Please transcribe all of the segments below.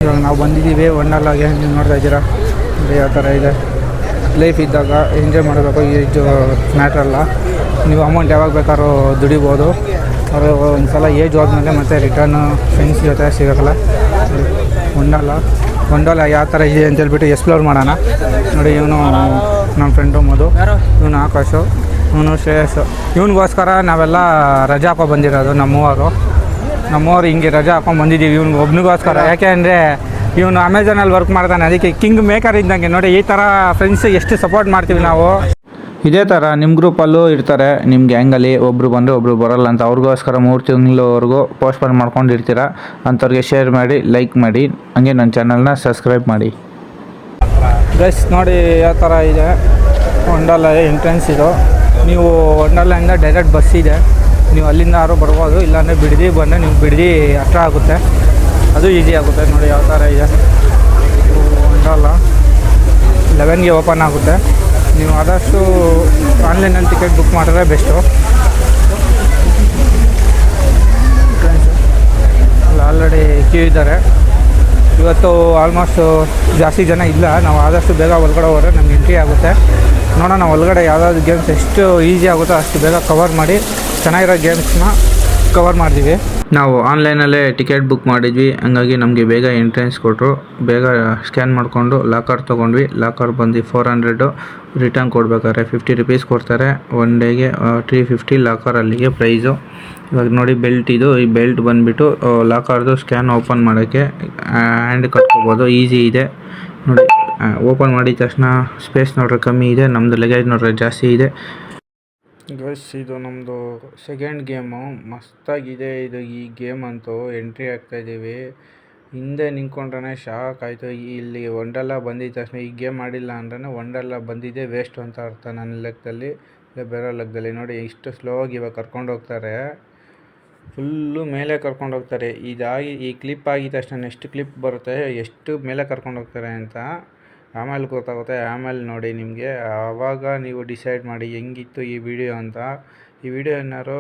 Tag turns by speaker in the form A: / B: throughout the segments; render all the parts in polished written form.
A: ಇವಾಗ ನಾವು ಬಂದಿದ್ದೀವಿ ವಂಡರ್ಲಾಗೆ. ನೀವು ನೋಡ್ತಾ ಇದ್ದೀರಾ ನೋಡಿ ಯಾವ ಥರ ಇದೆ. ಲೈಫ್ ಇದ್ದಾಗ ಎಂಜಾಯ್ ಮಾಡಬೇಕು, ಇದು ಮ್ಯಾಟ್ರಲ್ಲ. ನೀವು ಅಮೌಂಟ್ ಯಾವಾಗ ಬೇಕಾದ್ರೂ ದುಡಿಬೋದು. ಅವರು ಒಂದು ಸಲ ಏಜ್ ಹೋದ್ಮೇಲೆ ಮತ್ತೆ ರಿಟರ್ನು ಫ್ರೆಂಡ್ಸ್ ಜೊತೆ ಸಿಗೋಲ್ಲ. ವಂಡರ್ಲಾ ಯಾವ ಥರ ಇದೆ ಅಂತ ಹೇಳ್ಬಿಟ್ಟು ಎಕ್ಸ್ಪ್ಲೋರ್ ಮಾಡೋಣ. ನೋಡಿ ಇವನು ನಮ್ಮ ಫ್ರೆಂಡು ಮಧು, ಇವನು ಆಕಾಶು, ಇವನು ಶ್ರೇಯಸ್. ಇವನಿಗೋಸ್ಕರ ನಾವೆಲ್ಲ ರಜಾ ಹಾಕೋ ಬಂದಿರೋದು. ನಮ್ಮೂರು ಹಿಂಗೆ ರಜಾ ಹಾಕೊಂಡು ಬಂದಿದ್ದೀವಿ ಇವನು ಒಬ್ನಿಗೋಸ್ಕರ. ಯಾಕೆ ಅಂದರೆ ಇವನು ಅಮೆಝಾನಲ್ಲಿ ವರ್ಕ್ ಮಾಡ್ತಾನೆ, ಅದಕ್ಕೆ ಕಿಂಗ್ ಮೇಕರ್ ಇದ್ದಂಗೆ. ನೋಡಿ ಈ ಥರ ಫ್ರೆಂಡ್ಸ್ ಎಷ್ಟು ಸಪೋರ್ಟ್ ಮಾಡ್ತೀವಿ ನಾವು. ಇದೇ ಥರ ನಿಮ್ಮ ಗ್ರೂಪಲ್ಲೂ ಇರ್ತಾರೆ, ನಿಮ್ಮ ಗ್ಯಾಂಗಲ್ಲಿ ಒಬ್ಬರು ಬಂದರೆ ಒಬ್ಬರು ಬರೋಲ್ಲ ಅಂತ. ಅವ್ರಿಗೋಸ್ಕರ 3 ತಿಂಗಳವರೆಗೂ ಪೋಸ್ಟ್ಪೋನ್ ಮಾಡ್ಕೊಂಡಿರ್ತೀರ. ಅಂಥವ್ರಿಗೆ ಶೇರ್ ಮಾಡಿ, ಲೈಕ್ ಮಾಡಿ, ಹಂಗೆ ನನ್ನ ಚಾನಲ್ನ ಸಬ್ಸ್ಕ್ರೈಬ್ ಮಾಡಿ. ಗೈಸ್ ನೋಡಿ ಯಾವ ಥರ ಇದೆ ವಂಡರ್ಲಾ ಎಂಟ್ರೆನ್ಸ್ ಇದು. ನೀವು ವಂಡರ್ಲಾಯಿಂದ ಡೈರೆಕ್ಟ್ ಬಸ್ ಇದೆ, ನೀವು ಅಲ್ಲಿಂದ ಯಾರು ಬರ್ಬೋದು. ಇಲ್ಲಾಂದರೆ ಬಿಡದಿ ಬಂದರೆ ನೀವು ಬಿಡದಿ ಹತ್ರ ಆಗುತ್ತೆ, ಅದು ಈಸಿ ಆಗುತ್ತೆ. ನೋಡಿ ಯಾವ ಥರ ಇದೆ ವಂಡರ್ಲಾ. 11ಗೆ ಓಪನ್ ಆಗುತ್ತೆ. ನೀವು ಆದಷ್ಟು ಆನ್ಲೈನಲ್ಲಿ ಟಿಕೆಟ್ ಬುಕ್ ಮಾಡಿದ್ರೆ ಬೆಸ್ಟು. ಅಲ್ಲಿ ಆಲ್ರೆಡಿ ಕ್ಯೂ ಇದ್ದಾರೆ. ಇವತ್ತು ಆಲ್ಮೋಸ್ಟು ಜಾಸ್ತಿ ಜನ ಇಲ್ಲ. ನಾವು ಆದಷ್ಟು ಬೇಗ ಒಳಗಡೆ ಹೋದರೆ ನಮ್ಗೆ ಎಂಟ್ರಿ ಆಗುತ್ತೆ. ನೋಡೋಣ ಒಳಗಡೆ ಯಾವುದಾದ್ರು ಗೇಮ್ಸ್ ಎಷ್ಟು ಈಸಿ ಆಗುತ್ತೋ ಅಷ್ಟು ಬೇಗ ಕವರ್ ಮಾಡಿ ಚೆನ್ನಾಗಿರೋ ಗೇಮ್ಸ್ನ ಕವರ್ ಮಾಡ್ತೀವಿ. ನಾವು ಆನ್ಲೈನಲ್ಲೇ ಟಿಕೆಟ್ ಬುಕ್ ಮಾಡಿದ್ವಿ, ಹಂಗಾಗಿ ನಮಗೆ ಬೇಗ ಎಂಟ್ರೆನ್ಸ್ ಕೊಟ್ಟರು. ಬೇಗ ಸ್ಕ್ಯಾನ್ ಮಾಡಿಕೊಂಡು ಲಾಕರ್ ತೊಗೊಂಡ್ವಿ. ಲಾಕರ್ ಬಂದು 400, ರಿಟರ್ನ್ ಕೊಡ್ಬೇಕಾದ್ರೆ 50 ರೂಪೀಸ್ ಕೊಡ್ತಾರೆ. 1 ಡೇಗೆ 350 ಲಾಕರ್ ಅಲ್ಲಿಗೆ ಪ್ರೈಸು. ಇವಾಗ ನೋಡಿ ಬೆಲ್ಟ್ ಇದು, ಈ ಬೆಲ್ಟ್ ಬಂದುಬಿಟ್ಟು ಲಾಕರ್ದು ಸ್ಕ್ಯಾನ್ ಓಪನ್ ಮಾಡೋಕ್ಕೆ ಹ್ಯಾಂಡ್ ಕಟ್ಕೋಬೋದು, ಈಸಿ ಇದೆ. ನೋಡಿ ಓಪನ್ ಮಾಡಿದ ತಕ್ಷಣ ಸ್ಪೇಸ್ ನೋಡ್ರೆ ಕಮ್ಮಿ ಇದೆ, ನಮ್ಮದು ಲಗೇಜ್ ನೋಡ್ರೆ ಜಾಸ್ತಿ ಇದೆ. ಗೈಸ್ ಇದು ನಮ್ಮದು ಸೆಕೆಂಡ್ ಗೇಮು, ಮಸ್ತಾಗಿದೆ ಇದು. ಈ ಗೇಮ್ ಅಂತೂ ಎಂಟ್ರಿ ಆಗ್ತಾಯಿದ್ದೀವಿ. ಹಿಂದೆ ನಿಂತ್ಕೊಂಡ್ರೆ ಶಾಕ್ ಆಯಿತು. ಇಲ್ಲಿ ವಂಡರ್ಲಾ ಬಂದಿದ್ದ ತಕ್ಷಣ ಈ ಗೇಮ್ ಆಡಿಲ್ಲ ಅಂದ್ರೆ ವಂಡರ್ಲಾ ಬಂದಿದ್ದೇ ವೇಸ್ಟು ಅಂತ ಅರ್ಥ ನನ್ನ ಲೆಕ್ಕದಲ್ಲಿ, ಬೇರೆ ಲೆಕ್ಕದಲ್ಲಿ. ನೋಡಿ ಇಷ್ಟು ಸ್ಲೋ ಆಗಿ ಇವಾಗ ಕರ್ಕೊಂಡು ಹೋಗ್ತಾರೆ, ಫುಲ್ಲು ಮೇಲೆ ಕರ್ಕೊಂಡು ಹೋಗ್ತಾರೆ. ಇದಾಗಿ ಈ ಕ್ಲಿಪ್ ಆಗಿದ ತಕ್ಷಣ ನೆಕ್ಸ್ಟ್ ಕ್ಲಿಪ್ ಬರುತ್ತೆ, ಎಷ್ಟು ಮೇಲೆ ಕರ್ಕೊಂಡು ಹೋಗ್ತಾರೆ ಅಂತ ಆಮೇಲೆ ಗೊತ್ತಾಗುತ್ತೆ. ಆಮೇಲೆ ನೋಡಿ ನಿಮಗೆ, ಆವಾಗ ನೀವು ಡಿಸೈಡ್ ಮಾಡಿ ಹೆಂಗಿತ್ತು ಈ ವಿಡಿಯೋ ಅಂತ. ಈ ವಿಡಿಯೋ ಏನಾದ್ರು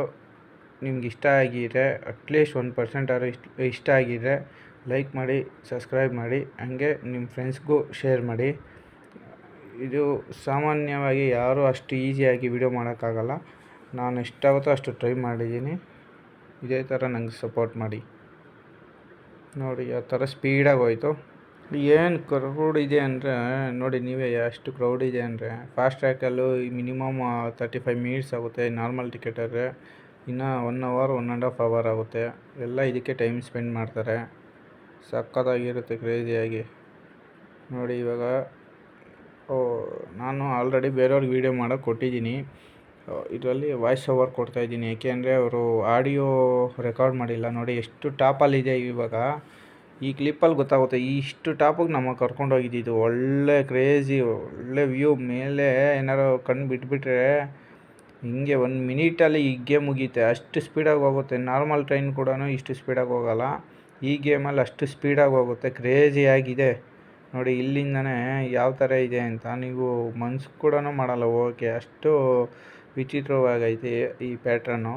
A: ನಿಮ್ಗೆ ಇಷ್ಟ ಆಗಿದ್ರೆ, ಅಟ್ಲೀಸ್ಟ್ 1% ಆದ್ರೂ ಇಷ್ಟ ಆಗಿದ್ರೆ ಲೈಕ್ ಮಾಡಿ, ಸಬ್ಸ್ಕ್ರೈಬ್ ಮಾಡಿ, ಹಂಗೆ ನಿಮ್ಮ ಫ್ರೆಂಡ್ಸ್ಗೂ ಶೇರ್ ಮಾಡಿ. ಇದು ಸಾಮಾನ್ಯವಾಗಿ ಯಾರೂ ಅಷ್ಟು ಈಸಿಯಾಗಿ ವಿಡಿಯೋ ಮಾಡೋಕ್ಕಾಗಲ್ಲ. ನಾನು ಎಷ್ಟಾಗುತ್ತೋ ಅಷ್ಟು ಟ್ರೈ ಮಾಡಿದ್ದೀನಿ. ಇದೇ ಥರ ನಂಗೆ ಸಪೋರ್ಟ್ ಮಾಡಿ. ನೋಡಿ ಯಾವ ಥರ ಸ್ಪೀಡಾಗಿ ಹೋಯ್ತು. ಏನು ಕ್ರೌಡ್ ಇದೆ ಅಂದರೆ ನೋಡಿ ನೀವೇ, ಎಷ್ಟು ಕ್ರೌಡ್ ಇದೆ ಅಂದರೆ. ಫಾಸ್ಟ್ ಟ್ರ್ಯಾಕಲ್ಲೂ ಮಿನಿಮಮ್ 35 ಮಿನಿಟ್ಸ್ ಆಗುತ್ತೆ, ನಾರ್ಮಲ್ ಟಿಕೆಟಾದರೆ ಇನ್ನು 1 ಅವರ್ 1.5 ಅವರ್ ಆಗುತ್ತೆ. ಎಲ್ಲ ಇದಕ್ಕೆ ಟೈಮ್ ಸ್ಪೆಂಡ್ ಮಾಡ್ತಾರೆ. ಸಖತ್ತಾಗಿರುತ್ತೆ, ಕ್ರೇಜಿಯಾಗಿ. ನೋಡಿ ಇವಾಗ ನಾನು ಆಲ್ರೆಡಿ ಬೇರೆಯವ್ರಿಗೆ ವೀಡಿಯೋ ಮಾಡೋಕ್ಕೆ ಕೊಟ್ಟಿದ್ದೀನಿ. ಇದರಲ್ಲಿ ವಾಯ್ಸ್ ಓವರ್ ಕೊಡ್ತಾಯಿದ್ದೀನಿ, ಏಕೆ ಅಂದರೆ ಅವರು ಆಡಿಯೋ ರೆಕಾರ್ಡ್ ಮಾಡಿಲ್ಲ. ನೋಡಿ ಎಷ್ಟು ಟಾಪಲ್ಲಿದೆ ಇವಾಗ. ಈ ಕ್ಲಿಪ್ಪಲ್ಲಿ ಗೊತ್ತಾಗುತ್ತೆ ಇಷ್ಟು ಟಾಪಿಗೆ ನಮ್ಮ ಕರ್ಕೊಂಡೋಗಿದ್ದು. ಒಳ್ಳೆ ಕ್ರೇಜಿ, ಒಳ್ಳೆ ವ್ಯೂ. ಮೇಲೆ ಏನಾರು ಕಣ್ಣು ಬಿಟ್ಬಿಟ್ರೆ ಹಿಂಗೆ 1 ಮಿನಿಟಲ್ಲಿ ಈ ಗೇಮ್ ಮುಗಿಯುತ್ತೆ, ಅಷ್ಟು ಸ್ಪೀಡಾಗಿ ಹೋಗುತ್ತೆ. ನಾರ್ಮಲ್ ಟ್ರೈನ್ ಕೂಡ ಇಷ್ಟು ಸ್ಪೀಡಾಗಿ ಹೋಗೋಲ್ಲ, ಈ ಗೇಮಲ್ಲಿ ಅಷ್ಟು ಸ್ಪೀಡಾಗಿ ಹೋಗುತ್ತೆ. ಕ್ರೇಜಿಯಾಗಿದೆ ನೋಡಿ. ಇಲ್ಲಿಂದನೇ ಯಾವ ಥರ ಇದೆ ಅಂತ ನೀವು ಮನ್ಸು ಕೂಡ ಮಾಡಲ್ಲ ಹೋಗೋಕ್ಕೆ, ಅಷ್ಟು ವಿಚಿತ್ರವಾಗೈತೆ ಈ ಪ್ಯಾಟ್ರನ್ನು.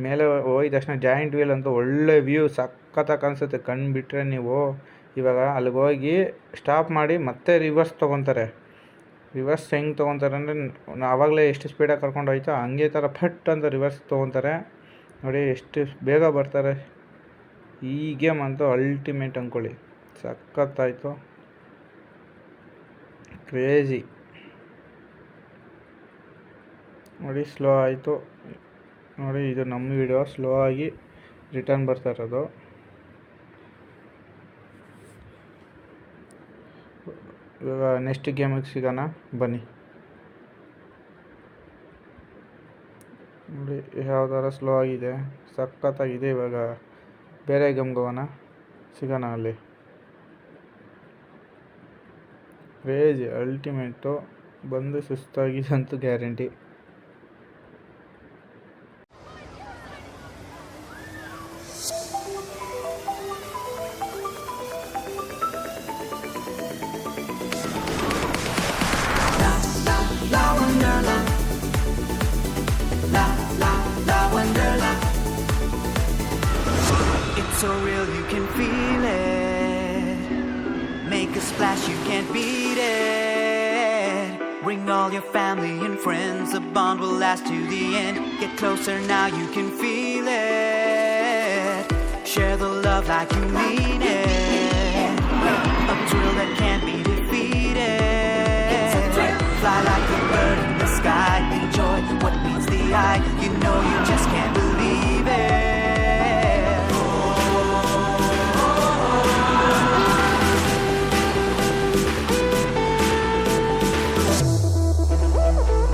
A: ಮೇಲೆ ಹೋಗಿದ ತಕ್ಷಣ ಜಾಯಿಂಟ್ ವೀಲ್ ಅಂತೂ ಒಳ್ಳೆ ವ್ಯೂ, ಸಖತ್ತಾಗಿ ಅನಿಸುತ್ತೆ. ಕಣ್ಣು ಬಿಟ್ಟರೆ ನೀವು. ಇವಾಗ ಅಲ್ಲಿಗೆ ಹೋಗಿ ಸ್ಟಾಪ್ ಮಾಡಿ ಮತ್ತೆ ರಿವರ್ಸ್ ತೊಗೊತಾರೆ. ರಿವರ್ಸ್ ಹೆಂಗೆ ತೊಗೊತಾರೆ ಅಂದರೆ, ಆವಾಗಲೇ ಎಷ್ಟು ಸ್ಪೀಡಾಗಿ ಕರ್ಕೊಂಡು ಹೋಯ್ತೋ ಹಂಗೆ ಥರ ಫಟ್ ಅಂತ ರಿವರ್ಸ್ ತೊಗೊತಾರೆ. ನೋಡಿ ಎಷ್ಟು ಬೇಗ ಬರ್ತಾರೆ. ಈ ಗೇಮ್ ಅಂತೂ ಅಲ್ಟಿಮೇಟ್ ಅಂದ್ಕೊಳ್ಳಿ, ಸಖತ್ತಾಯಿತು, ಕ್ರೇಜಿ. ನೋಡಿ ಸ್ಲೋ ಆಯಿತು. ನೋಡಿ ಇದು ನಮ್ಮ ವಿಡಿಯೋ ಸ್ಲೋ ಆಗಿ ರಿಟರ್ನ್ ಬರ್ತಾ ಇರೋದು. ಇವಾಗ ನೆಕ್ಸ್ಟ್ ಗೇಮಿಗೆ ಸಿಗೋಣ ಬನ್ನಿ. ನೋಡಿ ಯಾವ ಥರ ಸ್ಲೋ ಆಗಿದೆ, ಸಖತ್ತಾಗಿದೆ. ಇವಾಗ ಬೇರೆ ಗೇಮ್ಗೆ ಹೋಗೋಣ, ಸಿಗೋಣ ಅಲ್ಲಿ. Crazy, ultimate. ಬಂದು ಸುಸ್ತಾಗಿದೆ ಅಂತೂ guarantee.
B: So real you can feel it. a splash, you can't beat it. Bring all your family and friends, the bond will last to the end. Get closer now, you can feel it. Share the love like you mean it. A thrill that can't be defeated. It's a thrill. Fly like a bird in the sky. Enjoy what meets the eye. You know you just can't believe it.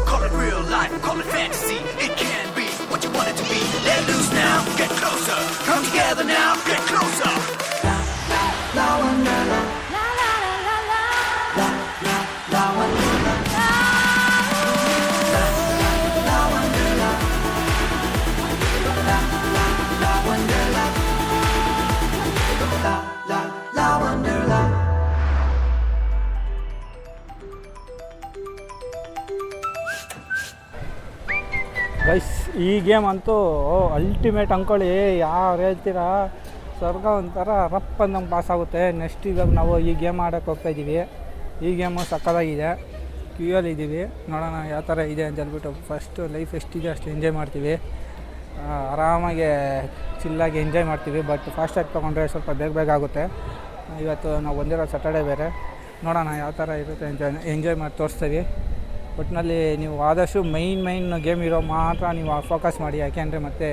B: Call it real life, call it fantasy. It can be what you want it to be. Let loose now, get closer. Come together now, get closer. La la la wonderla. La la la la la. La la la wonderla. La la la wonderla. La la la wonderla. La la la wonderla.
A: Guys ಈ game ಅಂತೂ ultimate ಅಂದ್ಕೊಳ್ಳಿ. ಯಾರು ಹೇಳ್ತೀರಾ ಸ್ವರ್ಗ ಒಂಥರ ರಪ್ ಅಂದಂಗೆ pass ಆಗುತ್ತೆ. Next ಇವಾಗ ನಾವು ಈ ಗೇಮ್ ಆಡೋಕ್ಕೆ ಹೋಗ್ತಾಯಿದ್ದೀವಿ. ಈ ಗೇಮು ಸಕ್ಕತ್ತಾಗಿದೆ. ಕ್ಯೂಯಲ್ಲಿ ಇದ್ದೀವಿ, ನೋಡೋಣ ಯಾವ ಥರ ಇದೆ ಅಂತ ಹೇಳ್ಬಿಟ್ಟು. ಫಸ್ಟು ಲೈಫ್ ಎಷ್ಟಿದೆ ಅಷ್ಟು ಎಂಜಾಯ್ ಮಾಡ್ತೀವಿ, ಆರಾಮಾಗಿ ಚಿಲ್ಲಾಗಿ ಎಂಜಾಯ್ ಮಾಡ್ತೀವಿ. ಬಟ್ ಫಾಸ್ಟಾಗಿ ತೊಗೊಂಡ್ರೆ ಸ್ವಲ್ಪ ಬೇಗ ಆಗುತ್ತೆ. ಇವತ್ತು ನಾವು ಒಂದಿರೋ ಸ್ಯಾಟರ್ಡೇ ಬೇರೆ, ನೋಡೋಣ ಯಾವ ಥರ ಇರುತ್ತೆ ಎಂಜಾಯ್ ಮಾಡಿ ತೋರಿಸ್ತೀವಿ. ಒಟ್ಟಿನಲ್ಲಿ ನೀವು ಆದಷ್ಟು ಮೈನ್ ಗೇಮ್ ಇರೋ ಮಾತ್ರ ನೀವು ಫೋಕಸ್ ಮಾಡಿ, ಯಾಕೆಂದರೆ ಮತ್ತೆ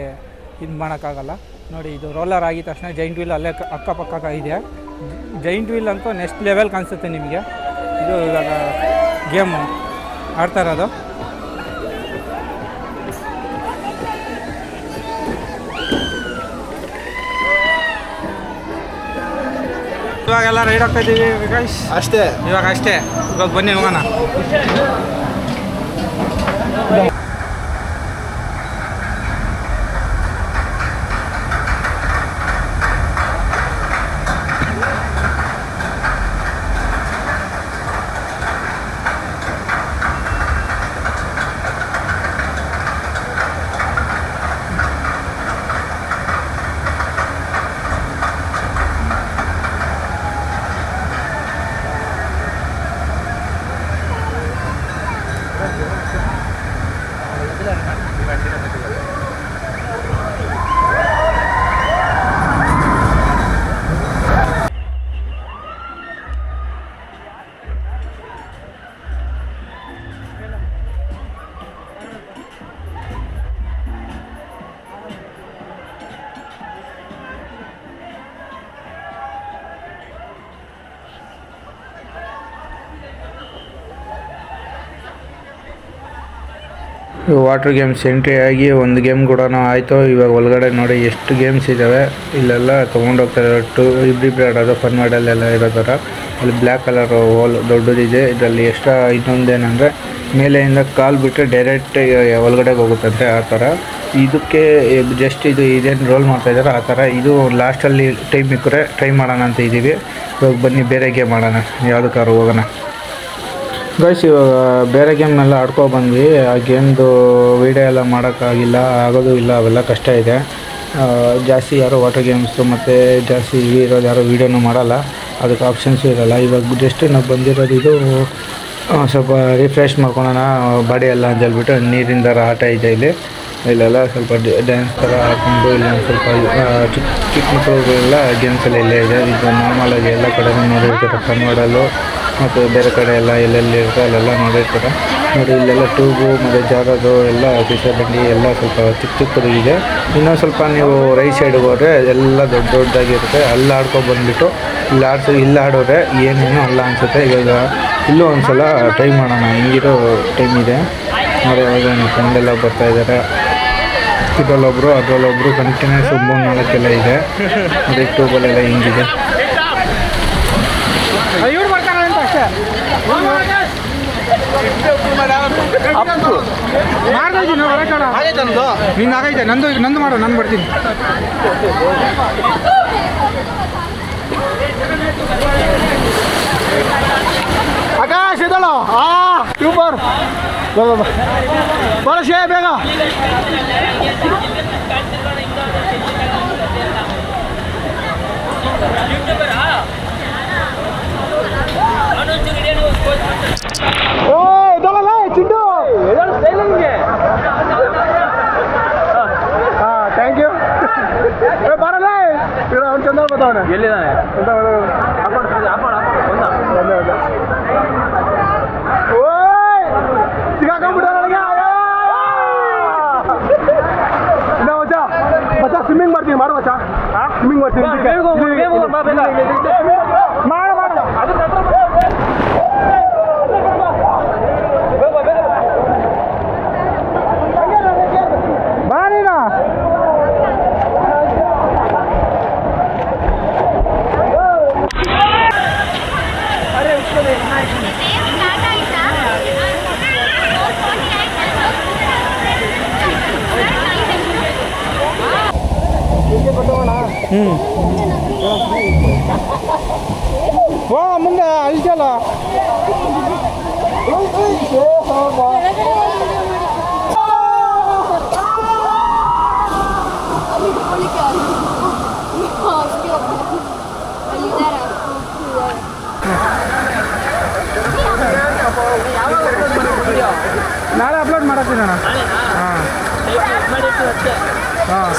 A: ಇದು ಮಾಡೋಕ್ಕಾಗಲ್ಲ. ನೋಡಿ, ಇದು ರೋಲರ್ ಆಗಿದ ತಕ್ಷಣ ಜೈಂಟ್ ವೀಲ್ ಅಲ್ಲೇ ಅಕ್ಕಪಕ್ಕ ಇದೆ. ಜೈಂಟ್ ವೀಲ್ ಅಂತೂ ನೆಕ್ಸ್ಟ್ ಲೆವೆಲ್ ಕಾಣಿಸುತ್ತೆ ನಿಮಗೆ. ಇದು ಇವಾಗ ಗೇಮು ಆಡ್ತಾ ಇರೋದು. ಇವಾಗೆಲ್ಲ ರೈಡ್ ಹೋಗ್ತಾ ಇದ್ದೀವಿ ವಿಕಾಸ್.
C: ಅಷ್ಟೇ
A: ಇವಾಗ ಬನ್ನಿ ಹೋಗೋಣ. ವಾಟರ್ ಗೇಮ್ಸ್ ಎಂಟ್ರಿ ಆಗಿ ಒಂದು ಗೇಮ್ ಕೂಡ ಆಯಿತು. ಇವಾಗ ಒಳಗಡೆ ನೋಡಿ ಎಷ್ಟು ಗೇಮ್ಸ್ ಇದ್ದಾವೆ. ಇಲ್ಲೆಲ್ಲ ತೊಗೊಂಡೋಗ್ತಾರೆ. ಇಬ್ಬರಿಬ್ಬರು ಆಡೋದು ಫನ್ ಮಾಡಲ್ಲೆಲ್ಲ ಇರೋ ಥರ. ಅಲ್ಲಿ ಬ್ಲ್ಯಾಕ್ ಕಲರ್ ವಾಲ್ ದೊಡ್ಡದಿದೆ. ಇದರಲ್ಲಿ ಇನ್ನೊಂದೇನೆಂದರೆ ಮೇಲೆಯಿಂದ ಕಾಲು ಬಿಟ್ಟರೆ ಡೈರೆಕ್ಟ್ ಒಳಗಡೆಗೆ ಹೋಗುತ್ತಂತೆ. ಆ ಥರ ಇದಕ್ಕೆ ಜಸ್ಟ್ ಇದೇನು ರೋಲ್ ಮಾಡ್ತಾಯಿದ್ದಾರೆ ಆ ಥರ. ಇದು ಲಾಸ್ಟಲ್ಲಿ ಟೈಮ್ ಇಕ್ಕರೆ ಟ್ರೈ ಮಾಡೋಣ ಅಂತ ಇದ್ದೀವಿ. ಇವಾಗ ಬನ್ನಿ ಬೇರೆ ಗೇಮ್ ಮಾಡೋಣ, ಯಾವುದಕ್ಕಾದ್ರು ಹೋಗೋಣ. ಗೈಸ್, ಇವಾಗ ಬೇರೆ ಗೇಮ್ನೆಲ್ಲ ಆಡ್ಕೊಬಂದ್ವಿ. ಆ ಗೇಮ್ದು ವೀಡಿಯೋ ಎಲ್ಲ ಮಾಡೋಕ್ಕಾಗಿಲ್ಲ, ಆಗೋದು ಇಲ್ಲ, ಅವೆಲ್ಲ ಕಷ್ಟ ಇದೆ. ಜಾಸ್ತಿ ಯಾರೋ ವಾಟರ್ ಗೇಮ್ಸು ಮತ್ತು ಜಾಸ್ತಿ ಇರೋದು ಯಾರೋ ವೀಡಿಯೋನೂ ಮಾಡಲ್ಲ, ಅದಕ್ಕೆ ಆಪ್ಷನ್ಸು ಇರೋಲ್ಲ. ಇವಾಗ ಜಸ್ಟ್ ನಾವು ಬಂದಿರೋದು ಇದು ಸ್ವಲ್ಪ ರಿಫ್ರೆಶ್ ಮಾಡ್ಕೊಳ್ಳೋಣ ಬಾಡಿ ಎಲ್ಲ ಅಂತ ಹೇಳ್ಬಿಟ್ಟು. ನೀರಿನ ಥರ ಆಟ ಇದೆ ಇಲ್ಲೆಲ್ಲ ಸ್ವಲ್ಪ ಡ್ಯಾನ್ಸ್ ಥರ ಹಾಕ್ಕೊಂಡು ಇಲ್ಲ ಸ್ವಲ್ಪ ಚಿಕ್ಕ ಮಕ್ಕಳುಗಳೆಲ್ಲ ಗೇಮ್ಸ್ ಎಲ್ಲ ಇಲ್ಲೇ ಇದೆ. ಇದು ನಾರ್ಮಲಾಗಿ ಎಲ್ಲ ಕಡೆನೂ ನೋಡಿರ್ತಾರೆ, ಕನ್ನಡಲ್ಲೂ ಮತ್ತು ಬೇರೆ ಕಡೆ ಎಲ್ಲ ಎಲ್ಲೆಲ್ಲಿ ಇರುತ್ತೆ ಅಲ್ಲೆಲ್ಲ ನೋಡಿರ್ತಾರೆ. ನೋಡಿ, ಇಲ್ಲೆಲ್ಲ ಟ್ಯೂಬು ಮತ್ತು ಜಾರೋದು ಎಲ್ಲ ಫಿಶ ಬಂಡಿ ಎಲ್ಲ ಸ್ವಲ್ಪ ಚಿಕ್ಕದಿದೆ. ಇನ್ನೊಂದು ಸ್ವಲ್ಪ ನೀವು ರೈಟ್ ಸೈಡ್ಗೆ ಹೋದರೆ ಎಲ್ಲ ದೊಡ್ಡದಾಗಿರುತ್ತೆ. ಅಲ್ಲಿ ಬಂದುಬಿಟ್ಟು ಇಲ್ಲಿ ಆಡೋರೆ ಏನೇನು ಅಲ್ಲ ಅನಿಸುತ್ತೆ. ಇವಾಗ ಇಲ್ಲೂ ಒಂದು ಸಲ ಟ್ರೈ ಮಾಡೋಣ, ಹಿಂಗಿರೋ ಟೈಮ್ ಇದೆ ನೋಡಿ. ಇವಾಗ ನನ್ನ ಫ್ರೆಂಡೆಲ್ಲ ಬರ್ತಾಯಿದ್ದಾರೆ. ಇದರಲ್ಲೊಬ್ಬರು ಅದರಲ್ಲೊಬ್ಬರು ಕಂಟಿನ್ಯೂಸ್ 3-4 ಇದೆ ನೋಡಿ. ಟ್ಯೂಬಲ್ಲೆಲ್ಲ ಹಿಂಗಿದೆ. ನೀನು ಆಗೈತೆ, ನಂದು ಮಾಡು, ನಾನು ಬರ್ತೀನಿ.
C: ಆಕಾಶ್ ಇದಲ್ಲ ಸೂಪರ್, ಬಳಸೇ ಬೇಗ. ಎಲ್ಲವನ
D: ಎಲ್ಲಿದ್ದಾನೆ?
C: ಓಯ್ ಸಿಗಾಕೊಂಡ್ಬಿಟ್ಟ ನನಗೆ ಮಚ್ಚ ಮಚ್ಚ ಸ್ವಿಮ್ಮಿಂಗ್ ಮಾಡ್ತೀನಿ ಮಾಡು ಮಚ್ಚ ಸ್ವಿಮ್ಮಿಂಗ್ ಮಾಡ್ತೀನಿ ಮಾಡು ಮಾಡು ಬಾ ನೀನು ಓ ಮುಂದೆ ಅಲ್ಚಲ್ಲ ನಾಳೆ ಅಪ್ಲೋಡ್ ಮಾಡತ್ತೀನಿ ಅಣ್ಣ ಹಾಂ ಹಾಂ